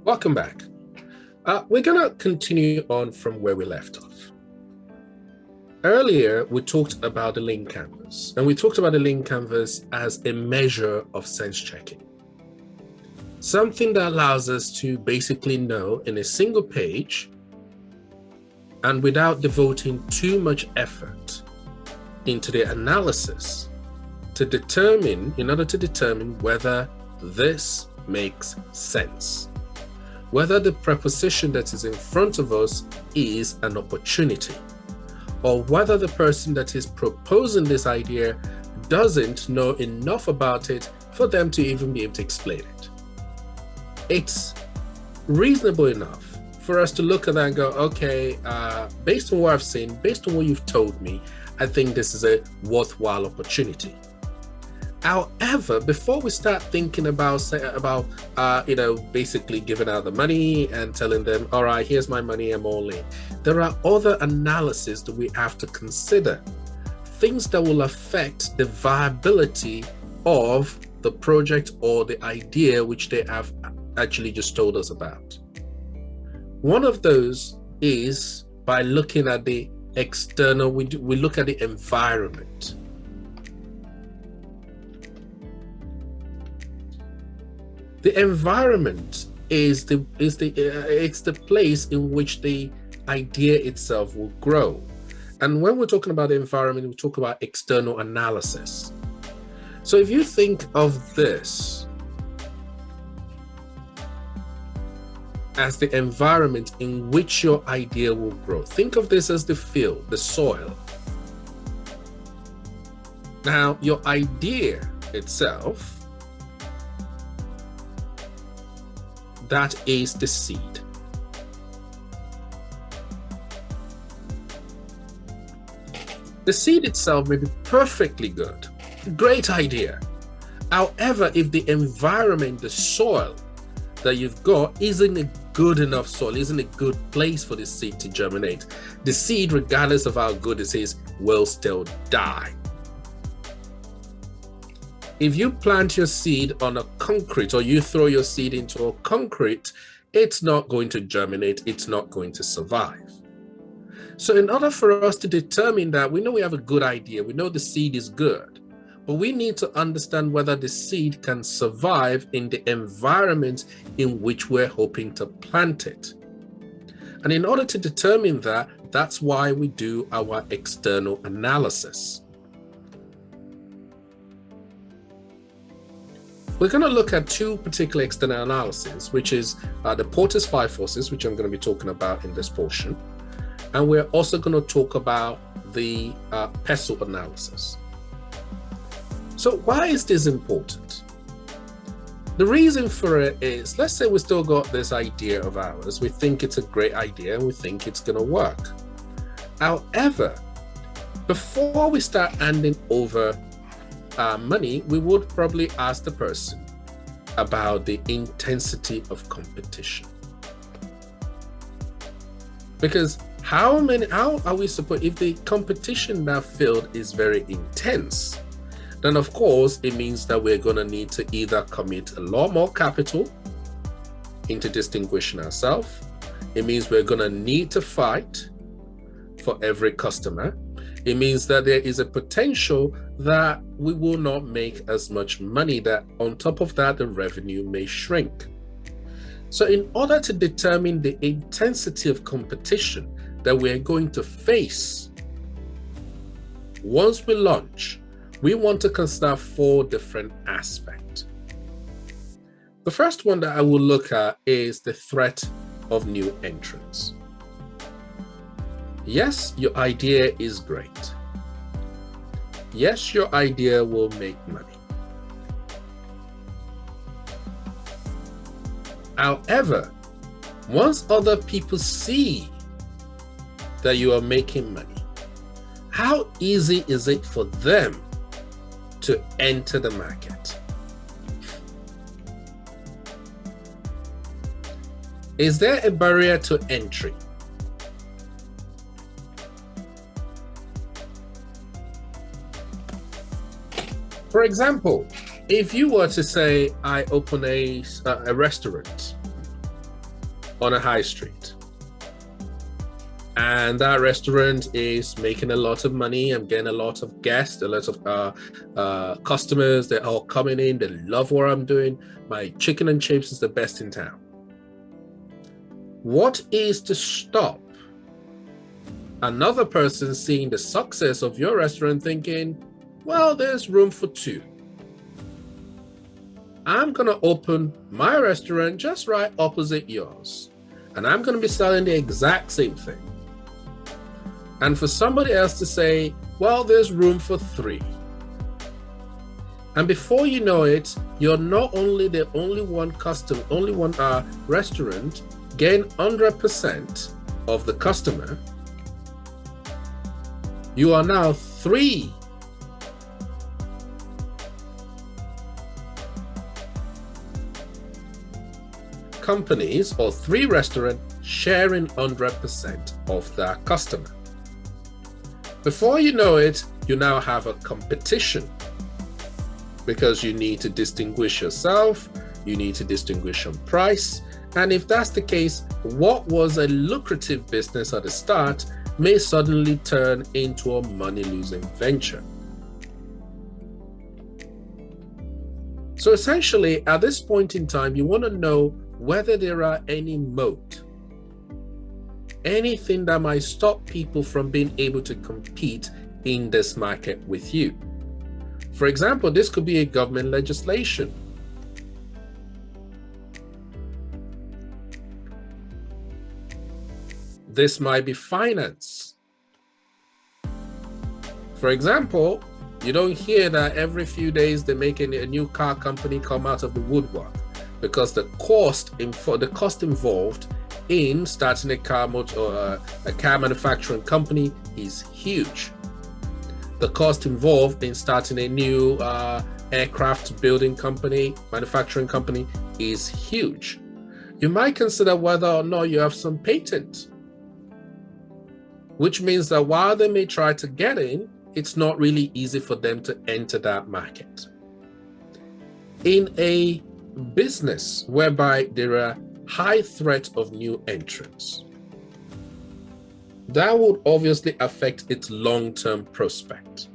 Welcome back. We're going to continue on from where we left off. Earlier, we talked about the lean canvas, and we talked about the lean canvas as a measure of sense checking. Something that allows us to basically know in a single page and without devoting too much effort into the analysis in order to determine whether this makes sense, whether the preposition that is in front of us is an opportunity, or whether the person that is proposing this idea doesn't know enough about it for them to even be able to explain it. It's reasonable enough for us to look at that and go, okay, based on what I've seen, based on what you've told me, I think this is a worthwhile opportunity. However, before we start thinking about basically giving out the money and telling them, all right, here's my money, I'm all in, there are other analyses that we have to consider, things that will affect the viability of the project or the idea which they have actually just told us about. One of those is by looking at the external, we look at the environment. The environment is the place in which the idea itself will grow. And when we're talking about the environment, we talk about external analysis. So if you think of this as the environment in which your idea will grow, think of this as the field, the soil. Now, your idea itself, that is the seed. The seed itself may be perfectly good, great idea. However, if the environment, the soil that you've got isn't a good enough soil, isn't a good place for the seed to germinate, the seed, regardless of how good it is, will still die. If you plant your seed on a concrete, or you throw your seed into a concrete, it's not going to germinate, it's not going to survive. So in order for us to determine that, we know we have a good idea, we know the seed is good, but we need to understand whether the seed can survive in the environment in which we're hoping to plant it. And in order to determine that, that's why we do our external analysis. We're going to look at two particular external analyses, which is the Porter's 5 forces, which I'm going to be talking about in this portion. And we're also going to talk about the PESTLE analysis. So why is this important? The reason for it is, let's say we still got this idea of ours. We think it's a great idea and we think it's going to work. However, before we start handing over money, we would probably ask the person about the intensity of competition. Because how are we supposed, if the competition in that field is very intense, then of course it means that we're going to need to either commit a lot more capital into distinguishing ourselves. It means we're going to need to fight for every customer. It means that there is a potential that we will not make as much money, that on top of that, the revenue may shrink. So in order to determine the intensity of competition that we're going to face once we launch, we want to consider 4 different aspects. The first one that I will look at is the threat of new entrants. Yes, your idea is great. Yes, your idea will make money. However, once other people see that you are making money, how easy is it for them to enter the market? Is there a barrier to entry? For example, if you were to say, I open a restaurant on a high street. And that restaurant is making a lot of money. I'm getting a lot of guests, a lot of customers. They're all coming in. They love what I'm doing. My chicken and chips is the best in town. What is to stop another person seeing the success of your restaurant thinking, well, there's room for two. I'm going to open my restaurant just right opposite yours. And I'm going to be selling the exact same thing. And for somebody else to say, well, there's room for three. And before you know it, you're not only the only one restaurant getting 100% of the customer, you are now three companies or three restaurants sharing 100% of that customer. Before you know it, you now have a competition because you need to distinguish yourself, you need to distinguish on price, and if that's the case, what was a lucrative business at the start may suddenly turn into a money-losing venture. So essentially, at this point in time, you want to know whether there are any moat, anything that might stop people from being able to compete in this market with you. For example, this could be a government legislation. This might be finance. For example, you don't hear that every few days they're making a new car company come out of the woodwork because the cost involved in starting a car manufacturing company is huge. The cost involved in starting a new aircraft building company, manufacturing company is huge. You might consider whether or not you have some patent, which means that while they may try to get in, it's not really easy for them to enter that market. In a business whereby there are high threat of new entrants, that would obviously affect its long-term prospect.